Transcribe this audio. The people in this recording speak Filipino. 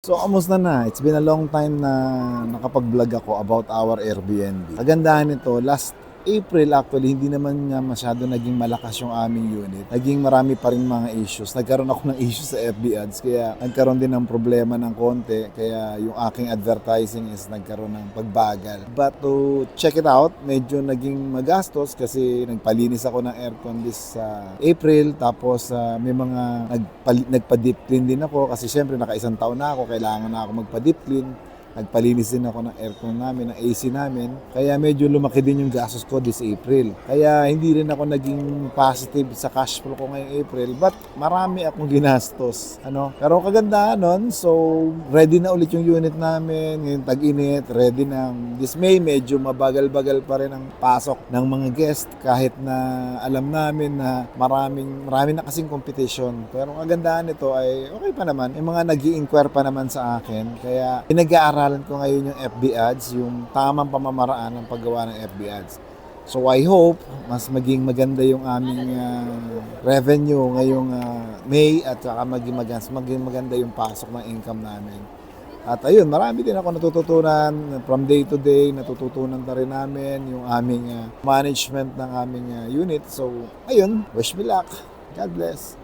So, kamusta na? It's been a long time na nakapag-vlog ako about our Airbnb. Kagandahan nito, last April actually, hindi naman nga masyado naging malakas yung aming unit. Naging marami pa rin mga issues. Nagkaroon ako ng issues sa FB ads, kaya nagkaroon din ng problema ng konti. Kaya yung aking advertising is nagkaroon ng pagbagal. But to check it out, medyo naging magastos kasi nagpalinis ako ng aircon this April. Tapos may mga nagpa-deep clean din ako kasi syempre naka-isang taon na ako, kailangan na ako magpa-deep clean. Nagpalinis din ako ng aircon namin, ng AC namin. Kaya medyo lumaki din yung gastos ko this April. Kaya hindi rin ako naging positive sa cash flow ko ngayong April. But marami akong ginastos. Pero kagandahan nun, so ready na ulit yung unit namin. Ngayon tag-init, ready na. This May, medyo mabagal-bagal pa rin ang pasok ng mga guest. Kahit na alam namin na marami na kasing competition. Pero kagandahan nito ay okay pa naman. May mga nag-i-inquire pa naman sa akin. Kaya pinag-aaralan ko ngayon yung FB ads, yung tamang pamamaraan ng paggawa ng FB ads. So I hope mas maging maganda yung aming revenue ngayong May at saka maging maganda yung pasok ng income namin. At ayun, marami din ako natututunan from day to day, natututunan na rin namin yung aming management ng aming unit. So ayun, wish me luck. God bless.